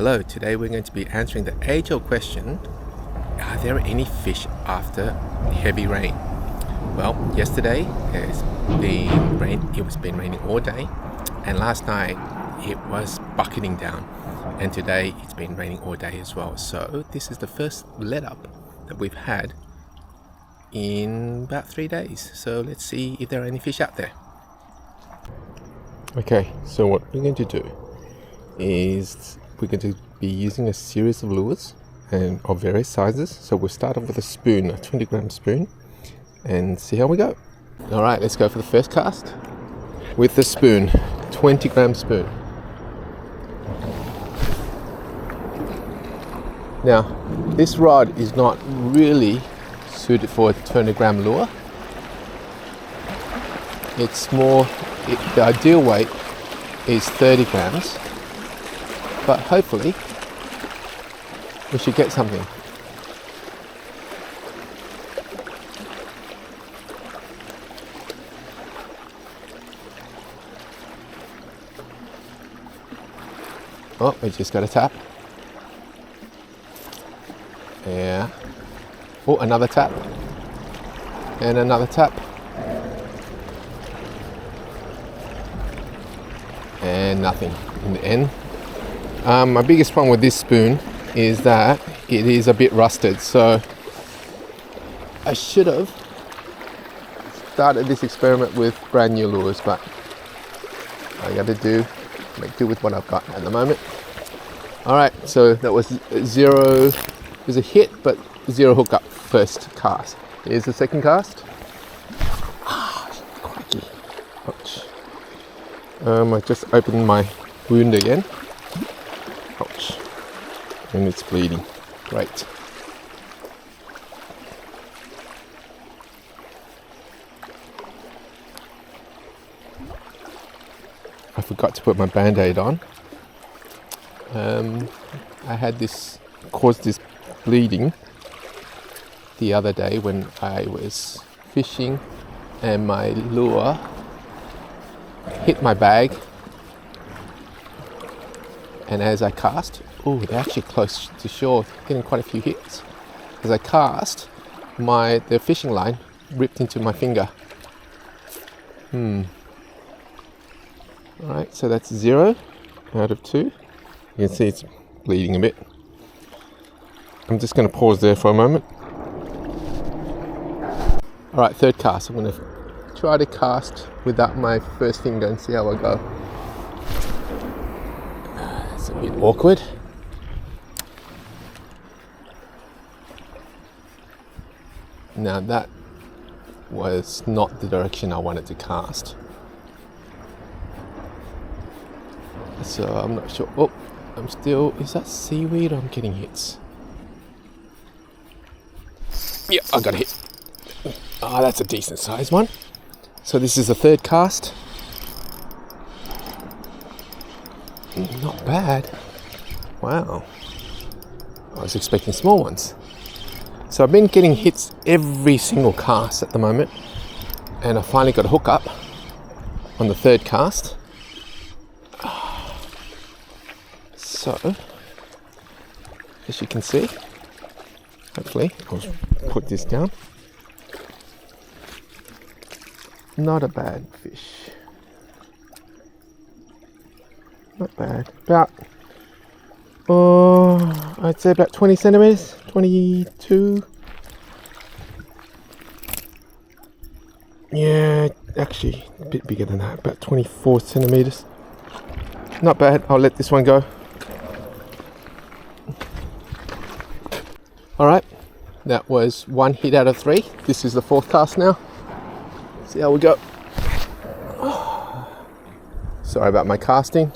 Hello, today we're going to be answering the age-old question, are there any fish after heavy rain? Well, yesterday it's been raining all day, and last night it was bucketing down, and today it's been raining all day as well. So this is the first let-up that we've had in about 3 days. So let's see if there are any fish out there. Okay, so what we're going to do is we're going to be using a series of lures and of various sizes. So we'll start off with a spoon, a 20-gram spoon, and see how we go. All right, let's go for the first cast with the spoon, 20-gram spoon. Now, this rod is not really suited for a 20-gram lure. It's more, the ideal weight is 30 grams, but hopefully we should get something. Oh, we just got a tap. Yeah. Oh, another tap. And another tap. And nothing in the end. My biggest problem with this spoon is that it is a bit rusted, so I should have started this experiment with brand new lures, but I gotta make do with what I've got at the moment. Alright, so that was zero, it was a hit, but zero hookup first cast. Here's the second cast. Crikey. Ouch. I just opened my wound again. Ouch. And it's bleeding. Great. I forgot to put my band-aid on. I had caused this bleeding the other day when I was fishing and my lure hit my bag, and as I cast, they're actually close to shore, getting quite a few hits. As I cast, the fishing line ripped into my finger. Alright, so that's 0 out of 2. You can see it's bleeding a bit. I'm just going to pause there for a moment. Alright, third cast. I'm going to try to cast without my first finger and see how I go. It's a bit awkward. Now that was not the direction I wanted to cast. So I'm not sure. Is that seaweed or I'm getting hits? Yeah, I got a hit. Oh, that's a decent sized one. So this is the third cast. Not bad. Wow. I was expecting small ones. So I've been getting hits every single cast at the moment, and I finally got a hook up on the third cast. So, as you can see, hopefully, I'll put this down. Not a bad fish. Not bad. I'd say about 20 centimeters, 22. Yeah, actually a bit bigger than that, about 24 centimeters. Not bad. I'll let this one go. Alright, that was 1 hit out of 3. This is the fourth cast now. See how we go. Sorry about my casting.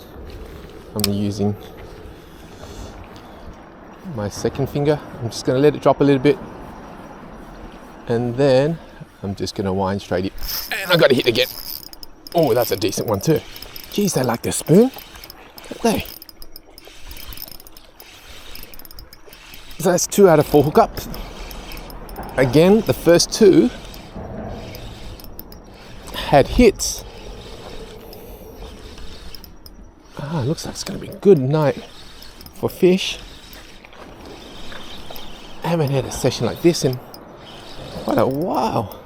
I'm using my second finger. I'm just going to let it drop a little bit, and then I'm just going to wind straight in. And I got a hit again. Oh, that's a decent one too. Geez, they like their spoon, don't they? So that's 2 out of 4 hookups. Again, the first 2 had hits. Looks like it's going to be a good night for fish. I haven't had a session like this in quite a while.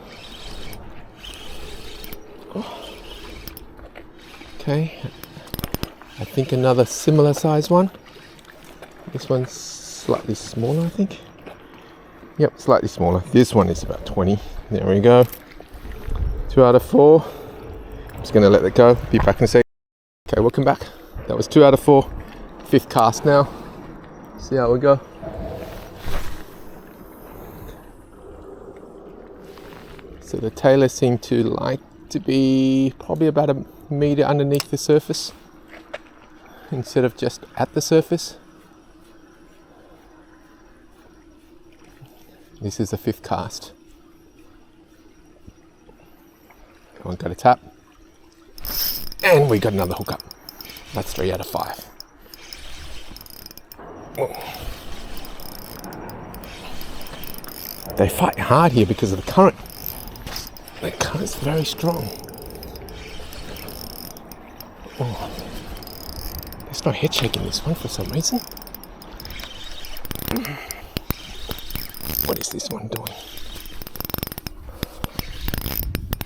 Okay, I think another similar size one. This one's slightly smaller, I think. Yep, slightly smaller. This one is about 20. There we go. 2 out of 4. I'm just going to let that go. Be back in a sec. Okay, welcome back. That was 2 out of 4. 5th cast now. See how we go. So the tailors seem to like to be probably about a meter underneath the surface instead of just at the surface. This is the 5th cast. Come on, got a tap. And we got another hookup. That's 3 out of 5. Whoa. They fight hard here because of the current. The current's very strong. Oh. There's no head shake in this one for some reason. What is this one doing?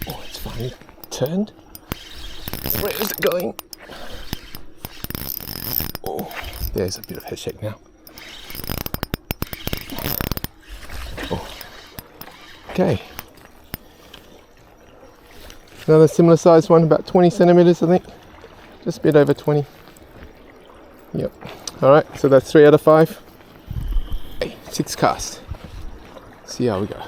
Oh, it's finally turned. Where is it going? Oh, there's a bit of head shake now. Oh. Okay. Another similar sized one, about 20 centimeters, I think. Just a bit over 20. Yep. Alright, so that's 3 out of 5. Hey, 6th cast. See how we go.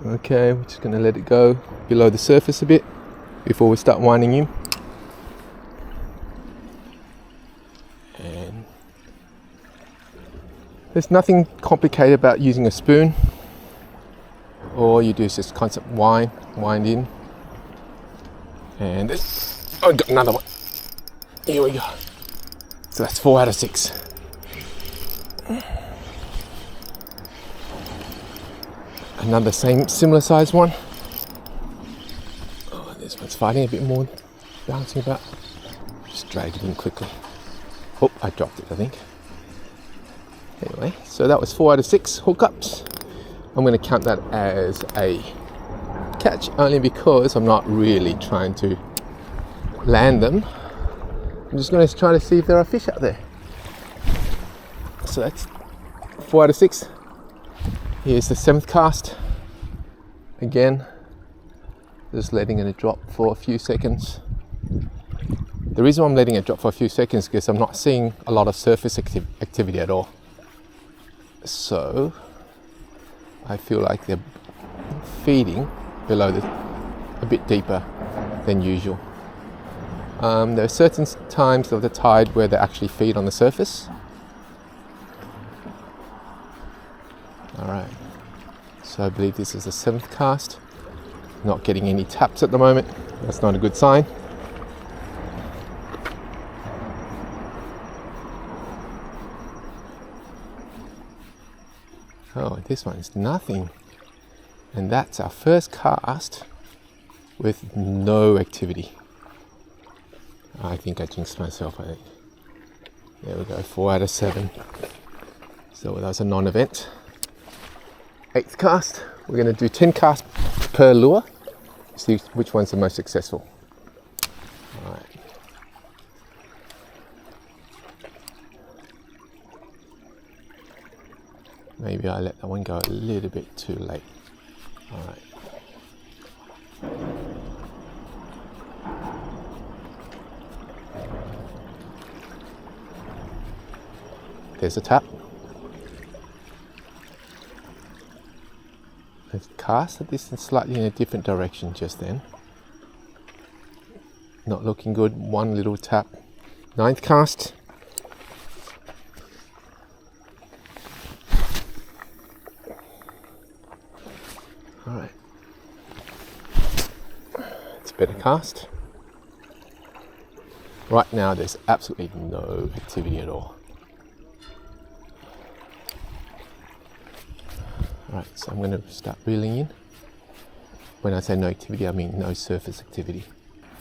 Okay, we're just going to let it go below the surface a bit before we start winding in. And there's nothing complicated about using a spoon. All you do is just constant wind in. And I got another one. Here we go. So that's 4 out of 6. Another similar size one. Oh, this one's fighting a bit more, bouncing about. Just drag it in quickly. Oh, I dropped it, I think. Anyway, so that was 4 out of 6 hookups. I'm going to count that as a catch only because I'm not really trying to land them. I'm just going to try to see if there are fish out there. So that's 4 out of 6. Here's the 7th cast. Again, just letting it drop for a few seconds. The reason I'm letting it drop for a few seconds is because I'm not seeing a lot of surface activity at all. So I feel like they're feeding below a bit deeper than usual. There are certain times of the tide where they actually feed on the surface. Alright, so I believe this is the 7th cast. Not getting any taps at the moment. That's not a good sign. Oh, this one's nothing. And that's our first cast with no activity. I think I jinxed myself, I think. There we go, 4 out of 7. So that was a non-event. 8th cast, we're going to do 10 casts per lure. See which one's the most successful. All right. Maybe I let that one go a little bit too late. All right. There's a tap. Let's cast at this slightly in a different direction just then. Not looking good. One little tap. 9th cast. Alright. It's a better cast. Right now there's absolutely no activity at all. Alright, so I'm going to start reeling in. When I say no activity, I mean no surface activity.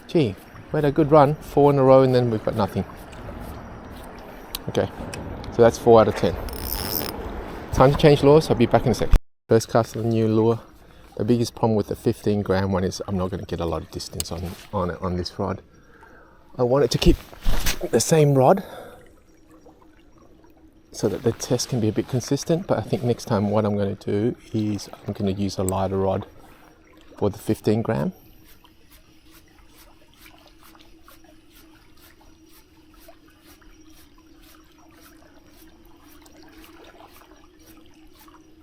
Gee, we had a good run, 4 in a row, and then we've got nothing. Okay, so that's 4 out of 10. Time to change lures. I'll be back in a sec. First cast of the new lure. The biggest problem with the 15 gram one is I'm not going to get a lot of distance on this rod. I want it to keep the same rod so that the test can be a bit consistent, but I think next time what I'm going to do is I'm going to use a lighter rod for the 15 gram.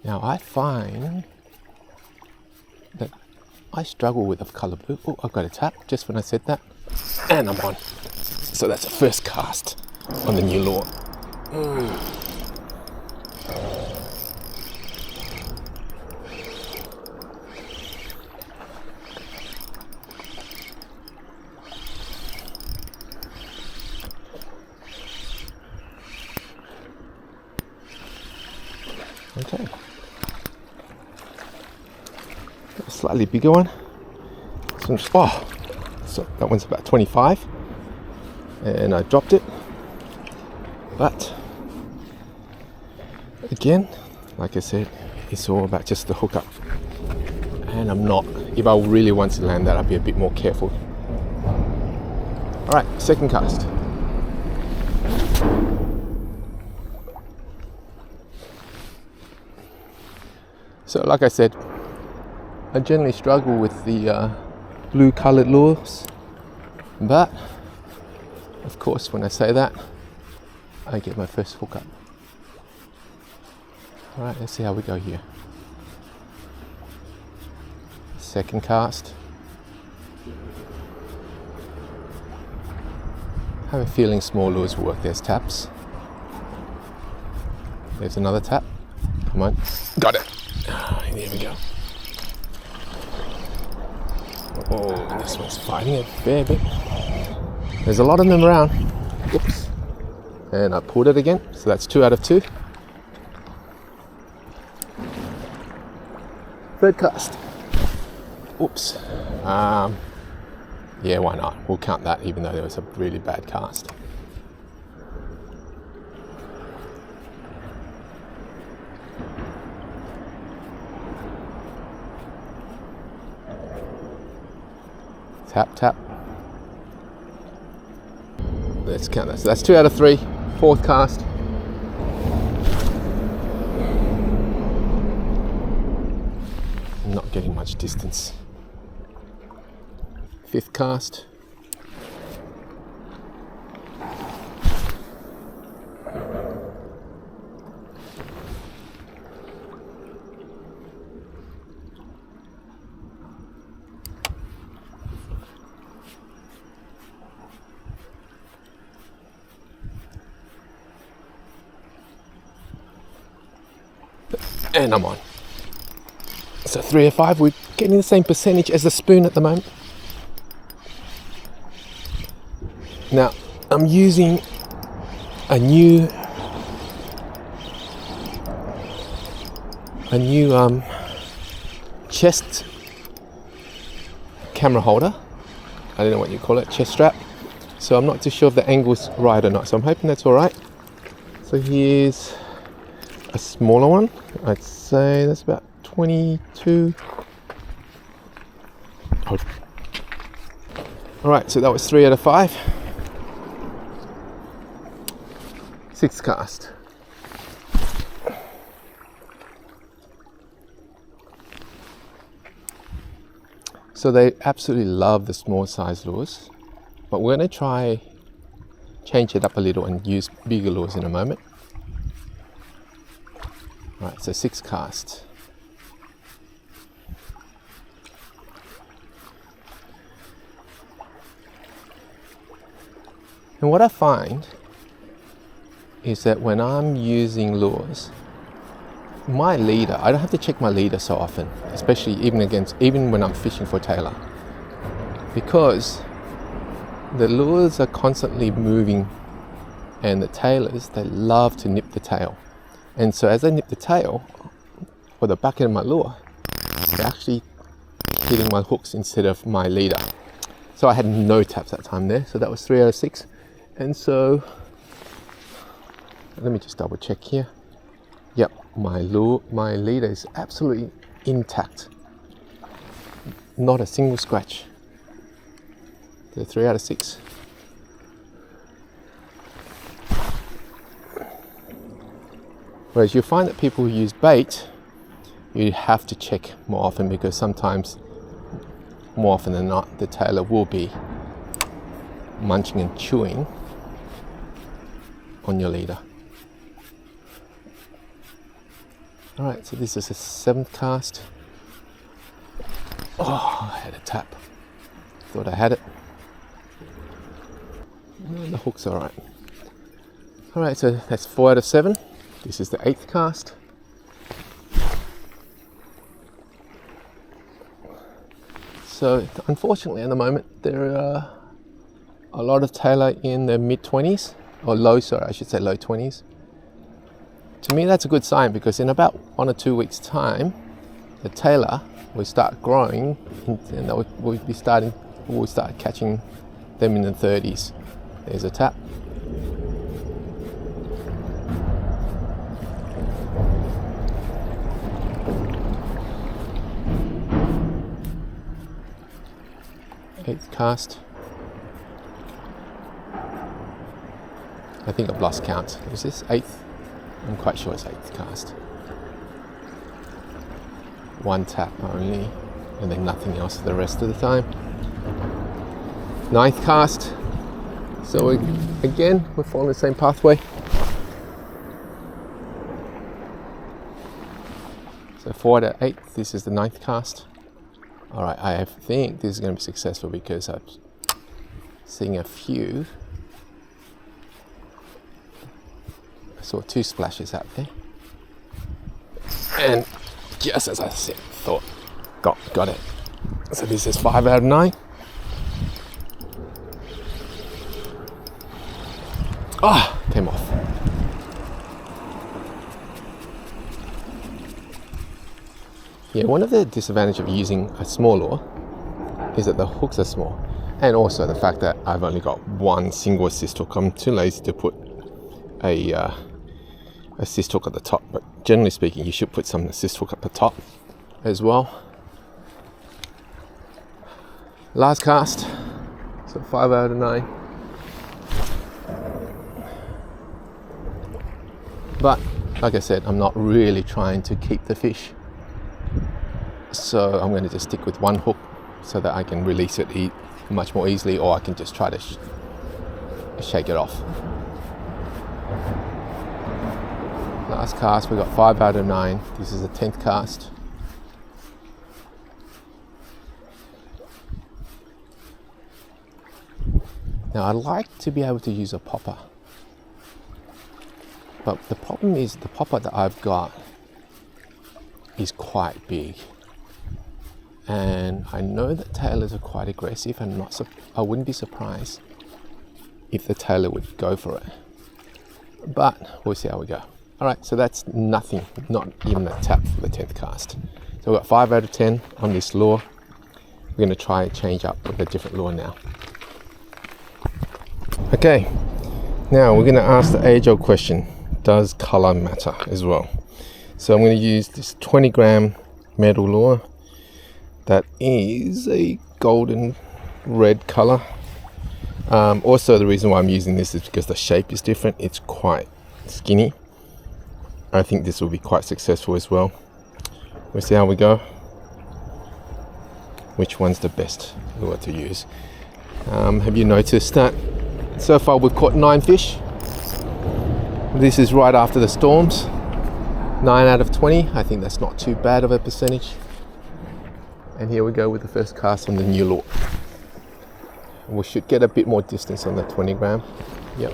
Now I find that I struggle with the color blue. Oh, I've got a tap just when I said that, and I'm on. So that's the first cast on the new lure. Okay. A slightly bigger one. So that one's about 25, and I dropped it. But again, like I said, it's all about just the hookup. And I'm not. If I really want to land that, I'll be a bit more careful. All right, second cast. So like I said, I generally struggle with the blue colored lures, but of course when I say that, I get my first hook up. Alright, let's see how we go here. Second cast. I have a feeling small lures work. There's taps. There's another tap. Come on. Got it. There we go. Oh, this one's fighting a fair bit. There's a lot of them around. Oops. And I pulled it again, so that's 2 out of 2. Third cast. Oops. Yeah, why not? We'll count that even though there was a really bad cast. Tap, tap. Let's count that. So that's 2 out of 3. Fourth cast. Not getting much distance. Fifth cast. And I'm on. So 3 of 5, we're getting the same percentage as the spoon at the moment. Now, I'm using a new chest camera holder. I don't know what you call it, chest strap. So I'm not too sure if the angle's right or not. So I'm hoping that's all right. So here's a smaller one. I'd say that's about 22. Oh. All right, so that was 3 out of 5. Sixth cast. So they absolutely love the small size lures, but we're going to try change it up a little and use bigger lures in a moment. Right, so 6 casts. And what I find is that when I'm using lures, my leader, I don't have to check my leader so often, especially even when I'm fishing for tailor, because the lures are constantly moving, and the tailors, they love to nip the tail. And so as I nip the tail, or the back end of my lure, it actually hitting my hooks instead of my leader. So I had no taps that time there, so that was 3 out of 6. And so let me just double check here. Yep, my leader is absolutely intact, not a single scratch. The 3 out of 6. Whereas you'll find that people who use bait, you have to check more often, because sometimes, more often than not, the tailor will be munching and chewing on your leader. Alright, so this is a 7th cast. Oh, I had a tap. Thought I had it. And the hook's alright. Alright, so that's 4 out of 7. This is the 8th cast. So unfortunately at the moment there are a lot of tailor in the mid-20s, or low 20s. To me that's a good sign, because in about 1 or 2 weeks time the tailor will start growing and we'll start catching them in the 30s. There's a tap. Eighth cast. I think I've lost count. Is this 8th? I'm quite sure it's 8th cast. 1 tap only, and then nothing else for the rest of the time. 9th cast. So again, we're following the same pathway. So 4 out of 8. This is the 9th cast. Alright, I think this is going to be successful, because I'm seeing a few. I saw 2 splashes out there. And just as I thought, got it. So this is 5 out of 9. Ah, came off. Yeah, one of the disadvantages of using a small lure is that the hooks are small, and also the fact that I've only got 1 single assist hook. I'm too lazy to put a assist hook at the top, but generally speaking you should put some assist hook at the top as well. Last cast, so 5 out of 9. But like I said, I'm not really trying to keep the fish, so I'm going to just stick with 1 hook so that I can release it much more easily, or I can just try to shake it off. Last cast, we got 5 out of 9. This is the 10th cast. Now I'd like to be able to use a popper, but the problem is the popper that I've got is quite big, and I know that tailors are quite aggressive, and I wouldn't be surprised if the tailor would go for it, but we'll see how we go. Alright, so that's nothing, not even a tap for the 10th cast. So we've got 5 out of 10 on this lure. We're going to try and change up with a different lure now. Okay, now we're going to ask the age-old question: does color matter as well? So I'm going to use this 20-gram metal lure that is a golden red color. Also, the reason why I'm using this is because the shape is different. It's quite skinny. I think this will be quite successful as well. We'll see how we go. Which one's the best lure to use? Have you noticed that so far we've caught 9 fish? This is right after the storms. 9 out of 20. I think that's not too bad of a percentage. And here we go with the first cast on the new lure. We should get a bit more distance on the 20 gram. Yep.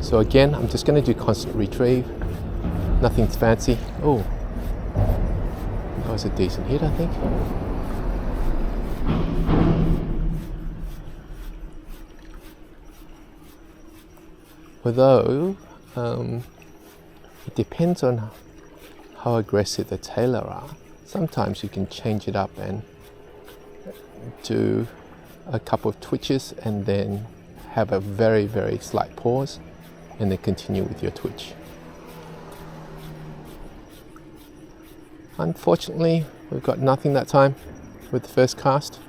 So again, I'm just going to do constant retrieve. Nothing fancy. Oh, that was a decent hit, I think. Although, It depends on how aggressive the tailor are. Sometimes you can change it up and do a couple of twitches and then have a very, very slight pause and then continue with your twitch. Unfortunately, we've got nothing that time with the first cast.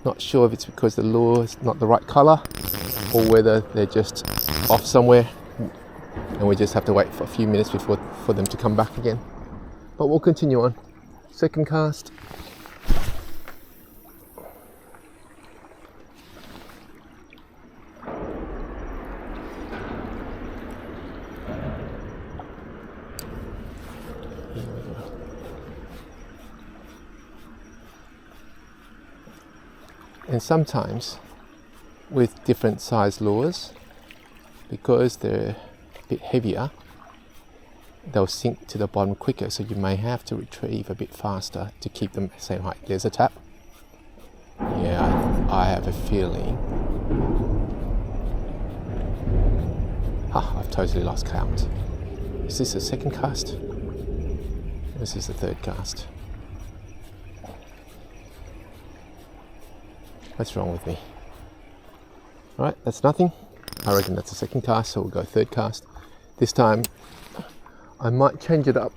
Not sure if it's because the lure is not the right color or whether they're just off somewhere and we just have to wait for a few minutes for them to come back again. But we'll continue on. Second cast. And sometimes with different size lures, because they're a bit heavier, they'll sink to the bottom quicker, so you may have to retrieve a bit faster to keep them the same height. There's a tap. Yeah, I have a feeling. I've totally lost count. Is this the second cast? This is the third cast. What's wrong with me? Alright, that's nothing. I reckon that's the second cast, so we'll go third cast. This time I might change it up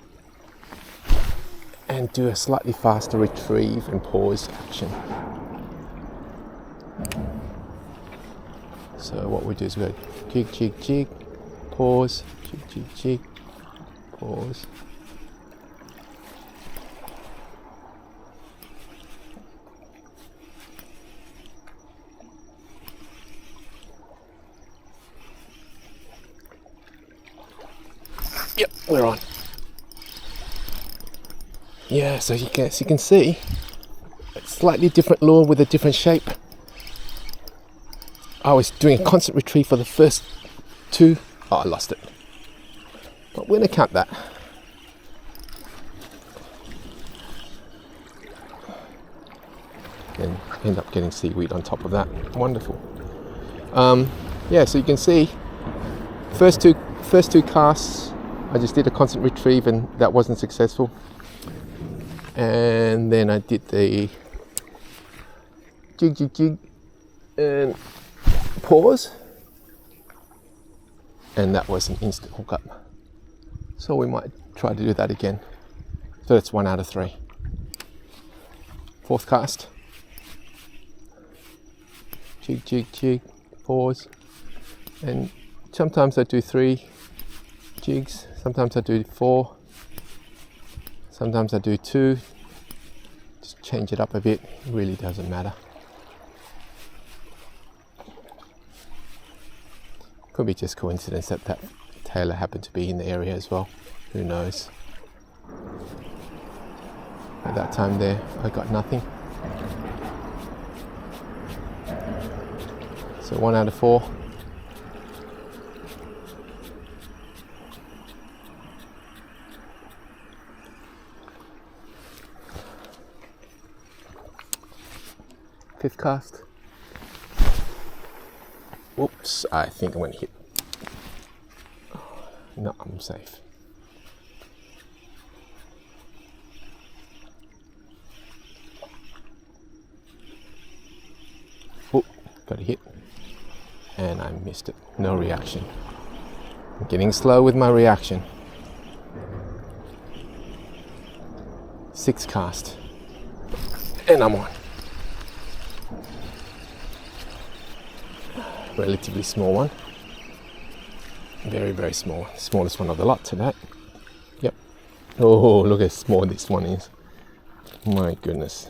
and do a slightly faster retrieve and pause action. So what we do is we go jig, jig, jig, pause, jig, jig, jig, pause. Yep, we're on. Yeah, so you can see, a slightly different lure with a different shape. I was doing a constant retrieve for the first two. Oh, I lost it. But we're gonna count that. And end up getting seaweed on top of that. Wonderful. Yeah, so you can see, first two casts, I just did a constant retrieve and that wasn't successful. And then I did the jig, jig, jig and pause. And that was an instant hookup. So we might try to do that again. So that's 1 out of 3. Fourth cast. Jig, jig, jig, pause. And sometimes I do 3 jigs, sometimes I do 4, sometimes I do 2, just change it up a bit, it really doesn't matter. Could be just coincidence that tailor happened to be in the area as well, who knows. At that time there, I got nothing. So 1 out of 4. Fifth cast. Whoops, I think I'm going to hit. No, I'm safe. Whoop, got a hit. And I missed it. No reaction. I'm getting slow with my reaction. Sixth cast. And I'm on. Relatively small one. Very, very small. Smallest one of the lot today. Yep. Oh, look how small this one is. My goodness.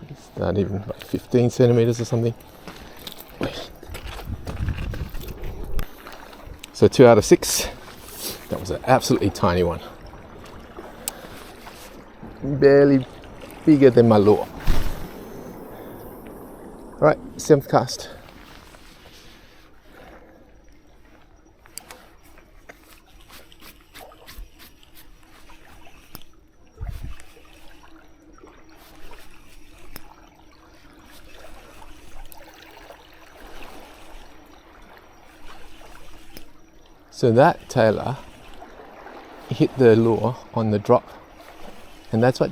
It's not even like 15 centimeters or something. So 2 out of 6. That was an absolutely tiny one. Barely bigger than my lure. Alright, 7th cast. So that tailor hit the lure on the drop, and that's what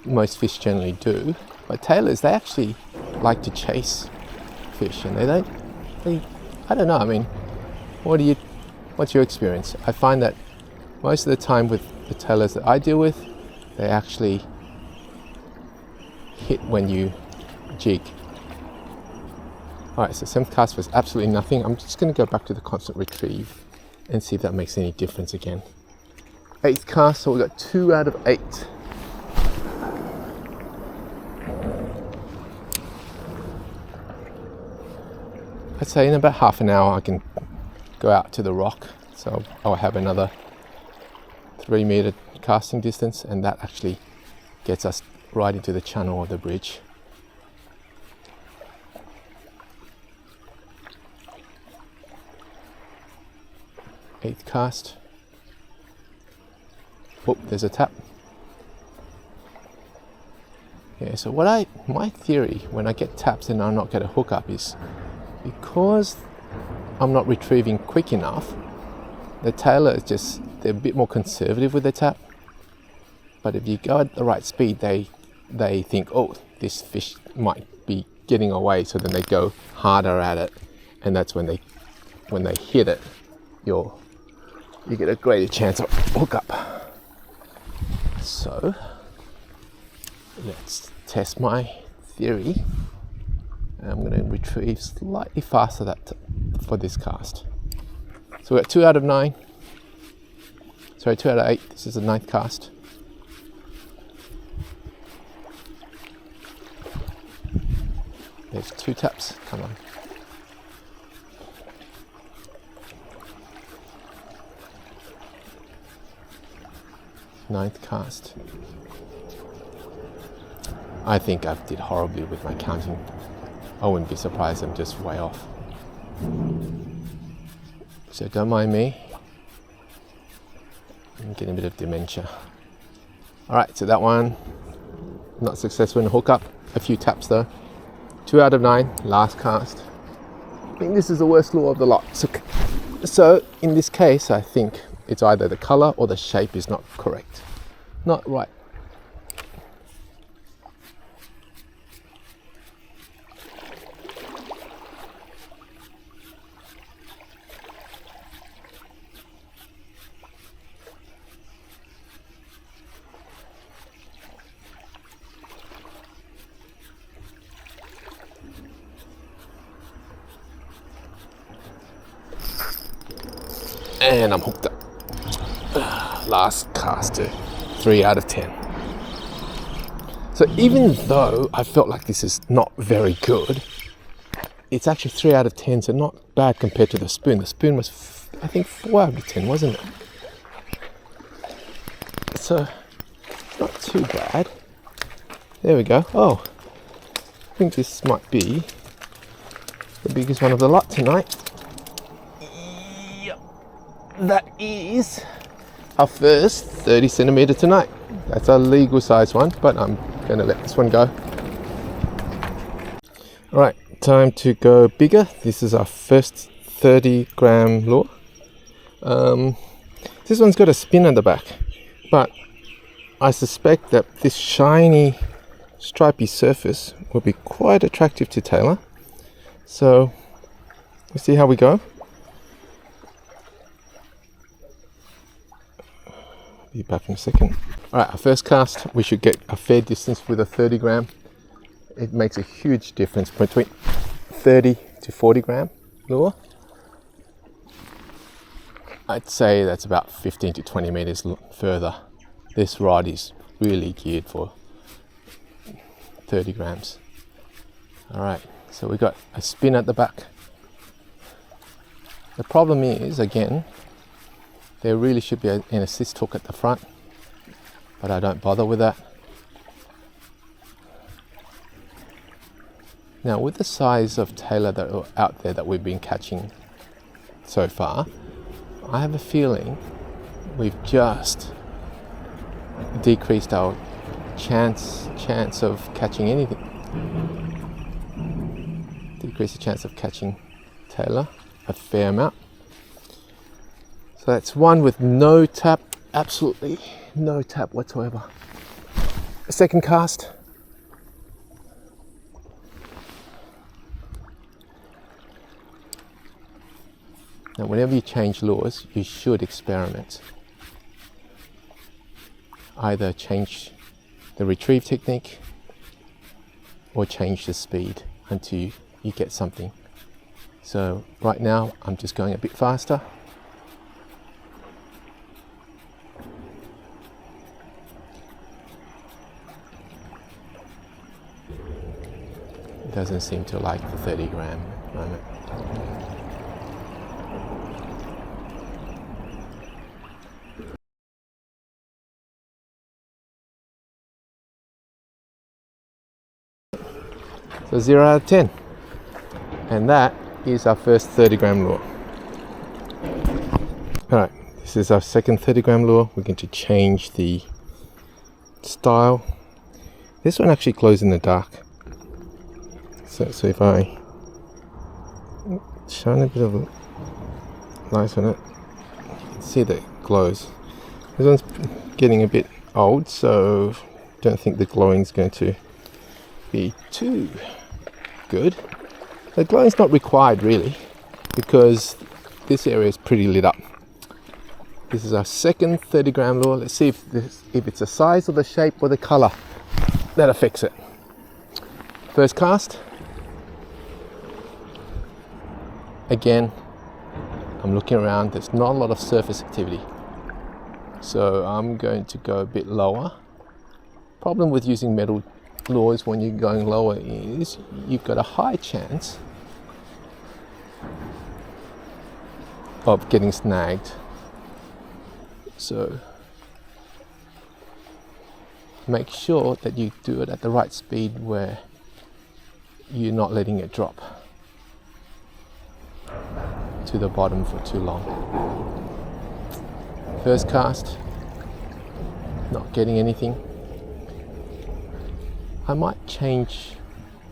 most fish generally do. But tailors, they actually like to chase fish, and I don't know, I mean, what's your experience? I find that most of the time with the tailors that I deal with, they actually hit when you jig. Alright, so 7th cast was absolutely nothing. I'm just going to go back to the constant retrieve and see if that makes any difference again. 8th cast, so we got 2 out of 8. I'd say in about half an hour I can go out to the rock, so I'll have another 3 meter casting distance, and that actually gets us right into the channel of the bridge. Eighth cast. Oh, there's a tap. Yeah, so my theory when I get taps and I not get a hookup is because I'm not retrieving quick enough. The tailor is just, they're a bit more conservative with the tap. But if you go at the right speed, they think, oh, this fish might be getting away, so then they go harder at it, and that's when they hit it, you get a greater chance of hookup. So let's test my theory. I'm going to retrieve slightly faster for this cast. So we're at 2 out of 9. Sorry, 2 out of 8. This is the 9th cast. There's 2 taps. Come on. Ninth cast. I think I did horribly with my counting. I wouldn't be surprised, I'm just way off. So don't mind me. I'm getting a bit of dementia. Alright, so that one, not successful in a hookup. A few taps though. 2 out of 9, last cast. I think this is the worst lure of the lot. So in this case, I think it's either the color or the shape is not correct. Not right. And I'm hooked up. Last caster, 3 out of 10. So even though I felt like this is not very good, it's actually 3 out of 10, so not bad compared to the spoon. The spoon was, I think, 4 out of 10, wasn't it? So, not too bad. There we go. Oh, I think this might be the biggest one of the lot tonight. That is our first 30 centimeter tonight. That's a legal size one, but I'm going to let this one go. Alright, time to go bigger. This is our first 30 gram lure. This one's got a spin at the back, but I suspect that this shiny stripy surface will be quite attractive to tailor. So we'll see how we go. Be back in a second. Alright, our first cast, we should get a fair distance with a 30 gram. It makes a huge difference between 30 to 40 gram lure. I'd say that's about 15 to 20 meters further. This rod is really geared for 30 grams. Alright, so we got a spin at the back. The problem is, again, there really should be an assist hook at the front, but I don't bother with that. Now, with the size of tailor that are out there that we've been catching so far, I have a feeling we've just decreased our chance of catching anything. Decrease the chance of catching tailor a fair amount. So that's one with no tap, absolutely no tap whatsoever. Second cast. Now, whenever you change lures, you should experiment. Either change the retrieve technique or change the speed until you get something. So right now, I'm just going a bit faster. It doesn't seem to like the 30 gram at the moment. So 0 out of 10. And that is our first 30 gram lure. Alright, this is our second 30 gram lure. We're going to change the style. This one actually glows in the dark. So if I shine a bit of light on it, you can see that it glows. This one's getting a bit old, so don't think the glowing is going to be too good. The glowing's not required really, because this area is pretty lit up. This is our second 30 gram lure. Let's see if it's the size or the shape or the color that affects it. First cast. Again, I'm looking around. There's not a lot of surface activity, so I'm going to go a bit lower. Problem with using metal lures when you're going lower is you've got a high chance of getting snagged. So make sure that you do it at the right speed where you're not letting it drop to the bottom for too long. First cast, not getting anything. I might change,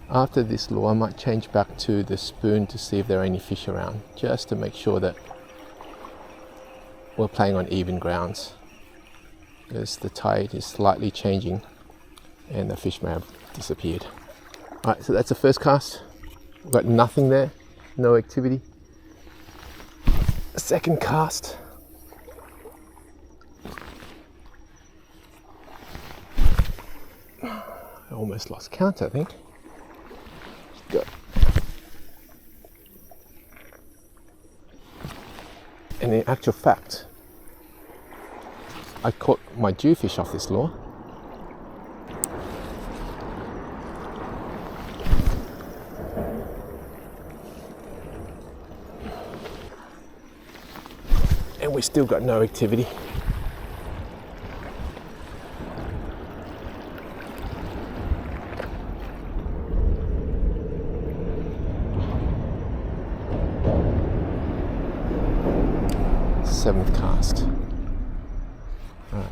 after this lure, I might change back to the spoon to see if there are any fish around, just to make sure that we're playing on even grounds, because the tide is slightly changing and the fish may have disappeared. Alright, so that's the first cast. We've got nothing there, no activity. Second cast. I almost lost count, I think. Go. And in actual fact, I caught my jewfish off this lure. And we still got no activity. Seventh cast. All right.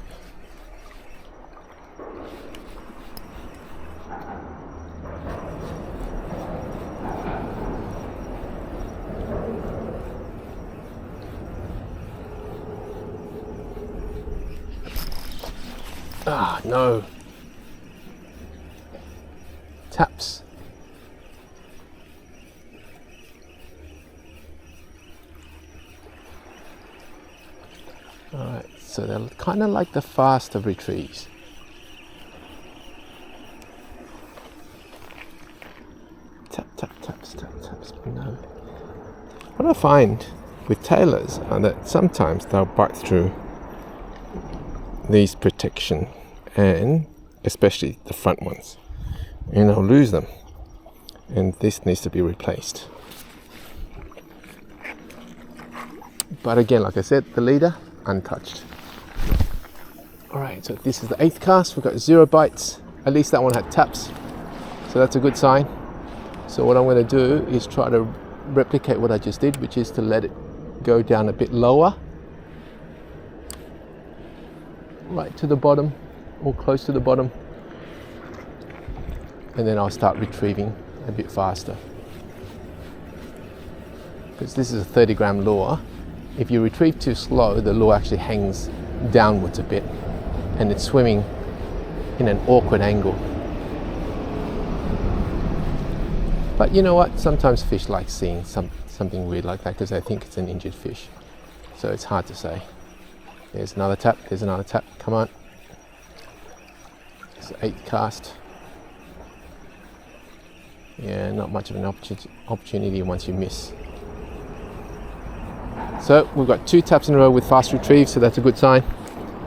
Ah, no. Taps. Alright, so they're kind of like the faster retrieves. Tap, tap, taps, tap, taps. No. What I find with tailors are that sometimes they'll bite through these protection, and especially the front ones, and I'll lose them, and this needs to be replaced. But again, like I said, the leader untouched. Alright, so this is the 8th cast. We've got 0 bites. At least that one had taps, so that's a good sign. So what I'm going to do is try to replicate what I just did, which is to let it go down a bit lower, right to the bottom or close to the bottom, and then I'll start retrieving a bit faster, because this is a 30 gram lure if you retrieve too slow, the lure actually hangs downwards a bit and it's swimming in an awkward angle. But you know what? Sometimes fish like seeing something weird like that because they think it's an injured fish. So it's hard to say. There's another tap, there's another tap, come on. It's 8th cast. Yeah, not much of an opportunity once you miss. So we've got 2 taps in a row with fast retrieve, so that's a good sign.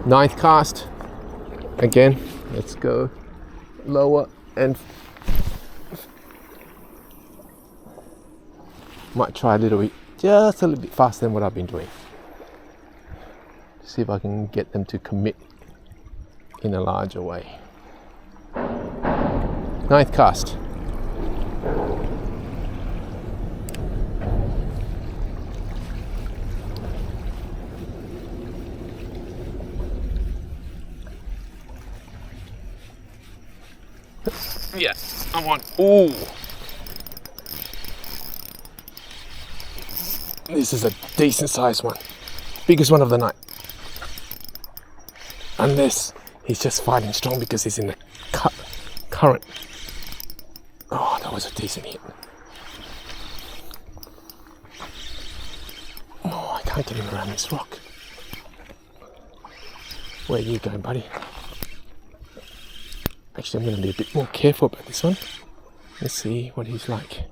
9th cast. Again, let's go lower and might try a little bit, just a little bit faster than what I've been doing. See if I can get them to commit in a larger way. 9th cast. Yeah, I'm on. Ooh. This is a decent sized one. Biggest one of the night. Unless he's just fighting strong because he's in the current. Oh, that was a decent hit. Oh, I can't get him around this rock. Where are you going, buddy? Actually, I'm going to be a bit more careful about this one. Let's see what he's like.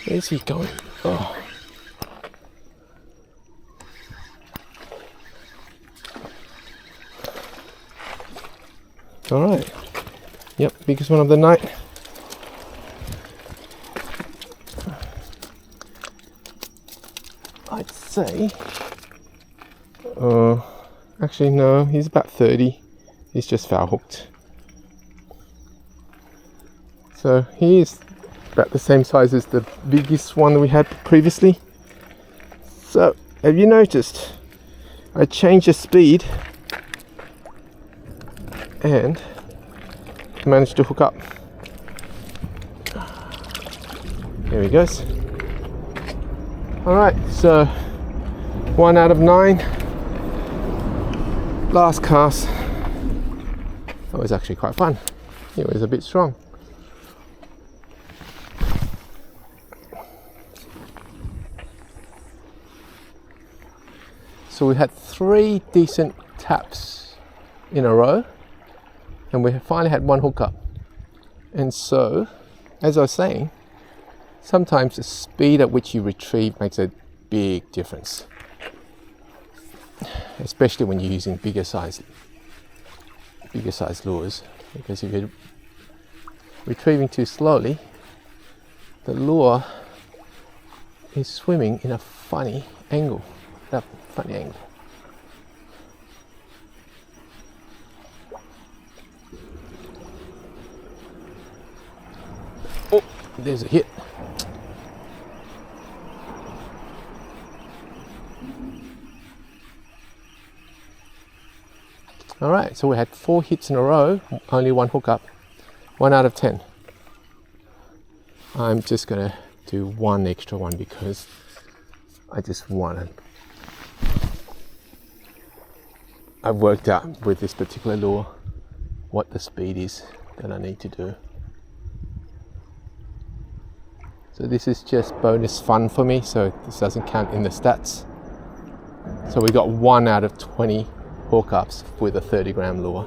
Where's he going? Oh. All right. Yep, biggest one of the night. I'd say. Actually, no. He's about 30. He's just foul hooked. So he is about the same size as the biggest one we had previously. So have you noticed? I changed the speed and managed to hook up. There he goes. Alright, so 1 out of 9. Last cast. That was actually quite fun. It was a bit strong. So we had 3 decent taps in a row and we finally had 1 hookup. And so, as I was saying, sometimes the speed at which you retrieve makes a big difference, especially when you're using bigger size lures, because if you're retrieving too slowly, the lure is swimming in a funny angle. Oh, there's a hit. All right, so we had 4 hits in a row, only 1 hookup, 1 out of 10. I'm just gonna do 1 extra one because I just wanted. I've worked out with this particular lure what the speed is that I need to do. So this is just bonus fun for me, so this doesn't count in the stats. So we got 1 out of 20 hookups with a 30-gram lure.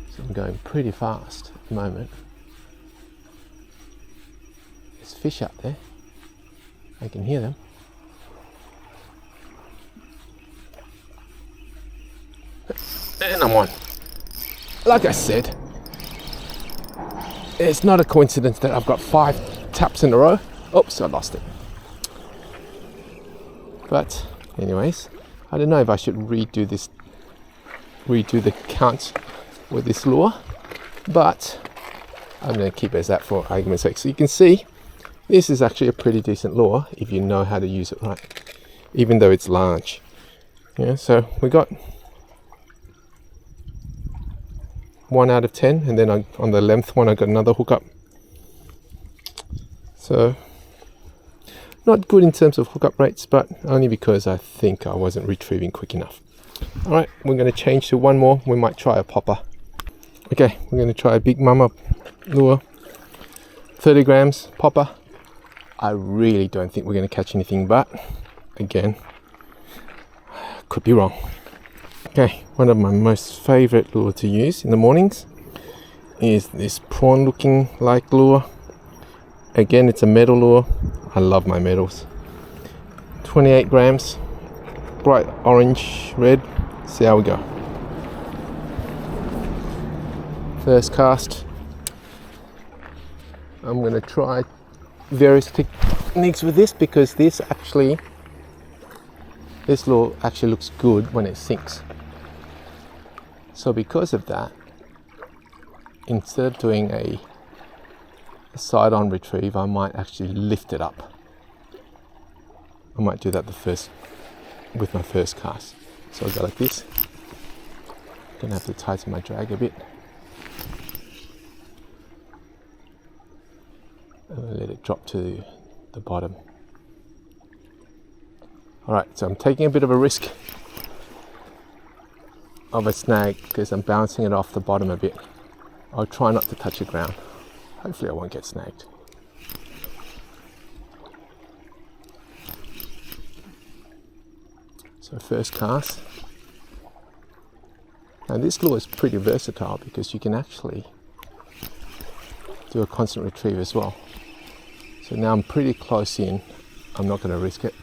So I'm going pretty fast at the moment. There's fish up there. I can hear them. And I'm on. Like I said, it's not a coincidence that I've got 5 taps in a row. Oops, I lost it. But anyways, I don't know if I should redo the count with this lure, but I'm going to keep it as that for argument's sake. So you can see This is actually a pretty decent lure if you know how to use it right, even though it's large. Yeah, so we got 1 out of 10, and then on the length one I got another hook up. So not good in terms of hookup rates, but only because I think I wasn't retrieving quick enough. All right, we're going to change to one more. We might try a popper. Okay, we're going to try a Big Mama lure, 30 grams popper. I really don't think we're going to catch anything, but again, could be wrong. Okay, one of my most favorite lure to use in the mornings is this prawn looking like lure. Again, it's a metal lure. I love my metals. 28 grams, bright orange red. See how we go. First cast. I'm going to try various techniques with this, because this lure actually looks good when it sinks. So because of that, instead of doing a side-on retrieve, I might actually lift it up. I might do that with my first cast. So I'll go like this. Gonna have to tighten my drag a bit. And let it drop to the bottom. Alright, so I'm taking a bit of a risk of a snag because I'm bouncing it off the bottom a bit. I'll try not to touch the ground. Hopefully I won't get snagged. So first cast. Now this lure is pretty versatile because you can actually do a constant retrieve as well. So now I'm pretty close in. I'm not going to risk it.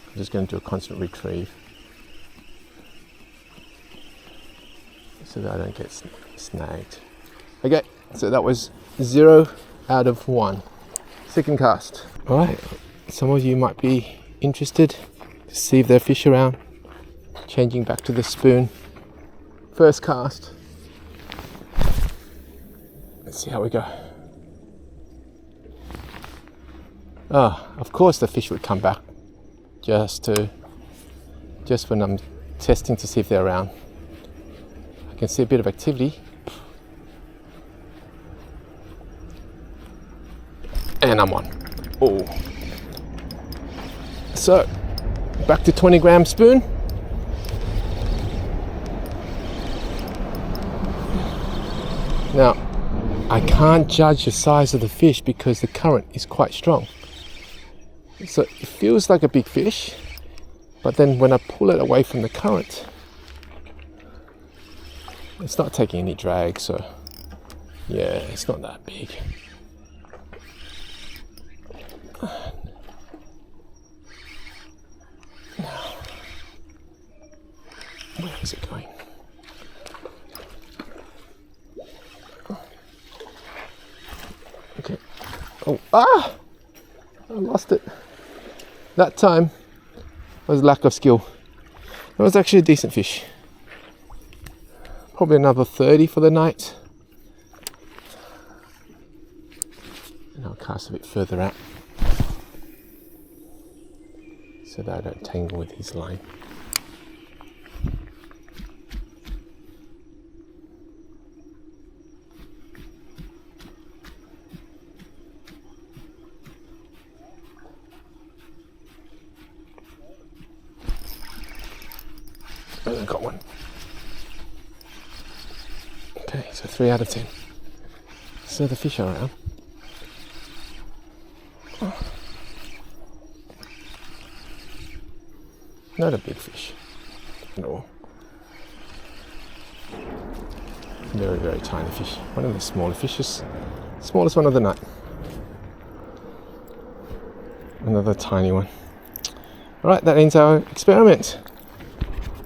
I'm just going to do a constant retrieve so that I don't get snagged. Okay, so that was 0 out of 1. Second cast. Alright, some of you might be interested to see if there are fish around. Changing back to the spoon. First cast. Let's see how we go. Of course the fish would come back just when I'm testing to see if they're around. I can see a bit of activity. And I'm on. Oh. So, back to 20 gram spoon. Now, I can't judge the size of the fish because the current is quite strong. So it feels like a big fish, but then when I pull it away from the current, it's not taking any drag, so yeah, it's not that big. Now, where is it going? Okay. Oh, I lost it. That time was lack of skill. It was actually a decent fish. Probably another 30 for the night. And I'll cast a bit further out so that I don't tangle with his line. I got one. Okay, so 3 out of 10. So the fish are around. Oh. Not a big fish at all. Very, very tiny fish. One of the smaller fishes. Smallest one of the night. Another tiny one. Alright, that ends our experiment.